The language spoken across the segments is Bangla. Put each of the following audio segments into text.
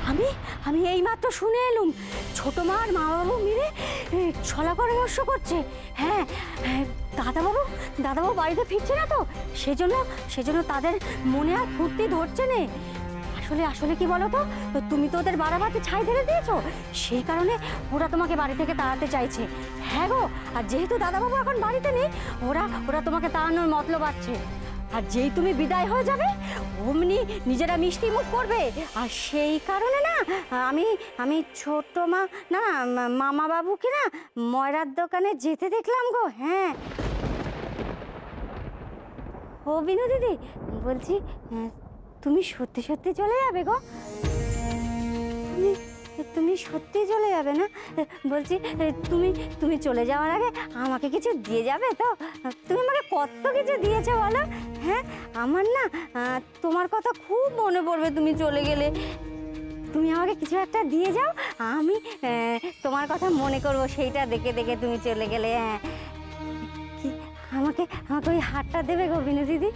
আমি আমি এইমাত্র শুনে এলুম ছোট মা আর মা বাবু মিলে ছলা পরামর্শ করছে। হ্যাঁ, দাদাবাবু বাড়িতে ফিরছে না তো, সেজন্য তাদের মনে আর ফুর্তি ধরছে না। আসলে কি বলো তো, তুমি তো ওদের বাড়াবাড়ি ছাই ঢেলে দিয়েছো, সেই কারণে ওরা তোমাকে বাড়ি থেকে তাড়াতে চাইছে। হ্যাঁ গো, আর যেহেতু দাদাবাবু এখন বাড়িতে নেই, ওরা তোমাকে তাড়ানোর মতলব আছে। আর যেই তুমি বিদায় হয়ে যাবে অমনি নিজেরা মিষ্টি মুখ করবে। আর সেই কারণে না আমি ছোট মা না মামা বাবুকে না ময়রার দোকানে যেতে দেখলাম গো। হ্যাঁ ও বিনু দিদি, বলছি তুমি সত্যি সত্যি চলে যাবে গো? তুমি সত্যি চলে যাবে না? বলছি তুমি চলে যাওয়ার আগে আমাকে কিছু দিয়ে যাবে তো? তুমি আমাকে কত কিছু দিয়েছো বলো। হ্যাঁ, আমার না তোমার কথা খুব মনে পড়বে তুমি চলে গেলে। তুমি আমাকে কিছু একটা দিয়ে যাও, আমি তোমার কথা মনে করবো সেইটা দেখে দেখে তুমি চলে গেলে। হ্যাঁ, কি আমাকে ওই হারটা দেবে গো বিনু দিদি,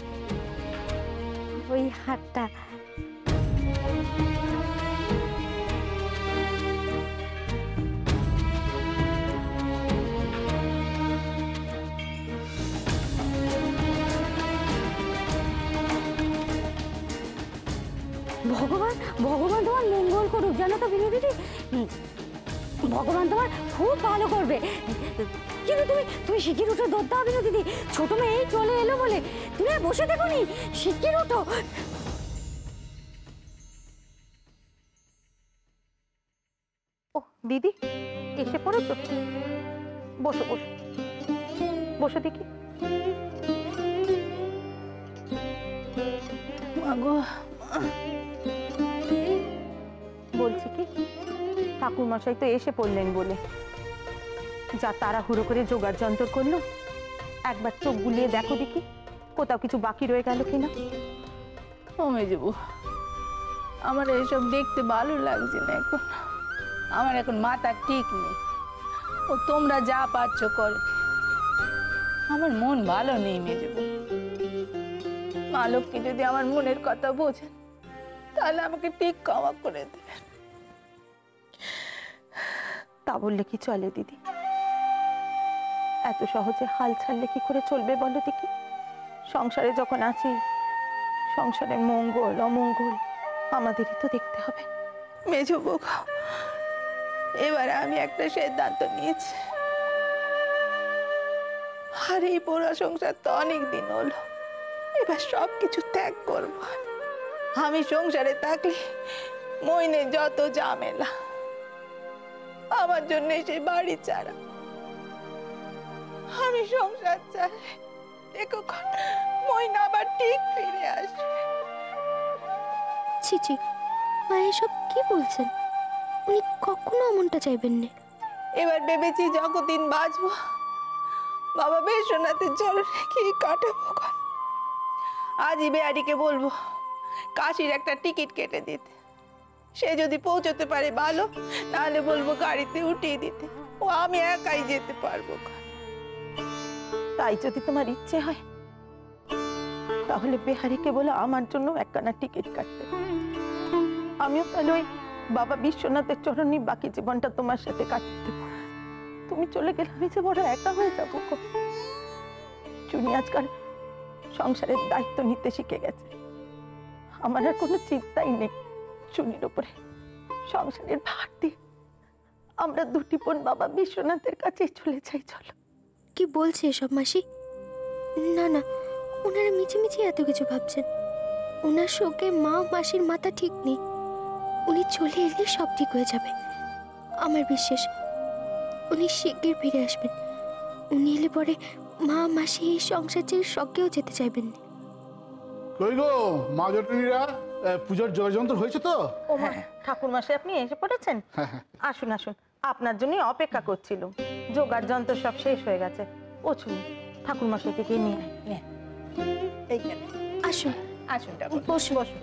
ওই হারটা। ভগবান তোমার মঙ্গল করুক, জানো তো বিনু দিদি, ভগবান তোমার খুব ভালো করবে। কিন্তু তুমি শিগগির উঠো, দৌড় দাও বিনু দিদি, ছোট মেয়ে এই চলে এলো বলে তুমি আর বসে দেখো নি, শিগগির উঠো। ও দিদি এসে পড়েছো, বসো বসো বসো দেখি। বলছি কি, ঠাকুরমশাই তো এসে পড়লেন বলে যা তাড়াহুড়ো করে জোগাড় যন্ত্র করলো, একবার চোখ বুলিয়ে দেখো দেখি কোথাও কিছু বাকি রয়ে গেল কিনা। ও মেজবু, আমার এসব দেখতে ভালো লাগছে না এখন, আমার এখন মাথা ঠিক নেই। ও তোমরা যা পারছো করো, আমার মন ভালো নেই মেজবু। মা লক্ষ্মী যদি আমার মনের কথা বোঝেন তাহলে আমাকে ঠিক ক্ষমা করে দেবেন। তা বললে কি চলে দিদি? এত সহজে হাল ছাড়লে কি করে চলবে বলো দেখি? সংসারে যখন আছি, সংসারের মঙ্গল অমঙ্গল আমাদেরই তো দেখতে হবে। মেজবু, এবারে আমি একটা সিদ্ধান্ত নিয়েছি। আর এই পোড়া সংসার তো অনেক দিন হলো, এবার সবকিছু ত্যাগ করব। আমি সংসারে থাকলে মইনে যত ঝামেলা, আমার জন্য সে বাড়ি ছাড়া, আমি সংসার চাই দেখো মইনা আবার ঠিক ফিরে আসবে। ছি মা, এসব কি বলছেন? উনি কখনো এমনটা চাইবেন না। এবার ভেবেছি যতদিন বাঁচবো বাবা বিশ্বনাথের চরণে কি কাটাবো। আজই বেয়ারিকে বলবো কাশির একটা টিকিট কেটে দিতে, সে যদি পৌঁছতে পারে ভালো, নাহলে বলবো গাড়িতে উঠিয়ে দিতে, ও আমি একাই যেতে পারবো। তাই যদি তোমার ইচ্ছে হয় তাহলে বেহারিকে বলে আমার জন্য একখানা টিকিট কাটতে। আমিও তাহলে ওই বাবা বিশ্বনাথের চরণে বাকি জীবনটা তোমার সাথে কাটতে দেবো। তুমি চলে গেলে আমি যে বড় একা হয়ে যাবো। চুনি আজকাল সংসারের দায়িত্ব নিতে শিখে গেছে, আমার আর কোনো চিন্তাই নেই। চুনির উপরে সংসারের ভার দিয়ে আমরা দুটি বোন বাবা বিশ্বনাথের কাছে চলে যাই। চলো। কি বলছে এসব মাসি? না না, ওনারা মিছিমিছি এত কিছু ভাবছেন। ওনার শোকে মা মাসির মাথা ঠিক নেই। উনি চলে এলে সব ঠিক হয়ে যাবে, আমার বিশ্বাস। উনি শিগগির ফিরে আসবেন। উনি এলে পরে মা মাসি এই সংসার ছেড়ে স্বর্গেও যেতে চাইবেন না। কই গো মা জটনীরা, পূজার জয়যন্ত্র হয়েছে তো? ও মা, ঠাকুরমশাই আপনি এসে পড়েছেন? আসুন আসুন, আপনার জন্যই অপেক্ষা করছিল। জোগাড় যন্ত্র সব শেষ হয়ে গেছে। ও চুনি, ঠাকুরমশাইকে গিয়ে নিয়ে এইখানে আসুন আসুন, বসুন। বসুন।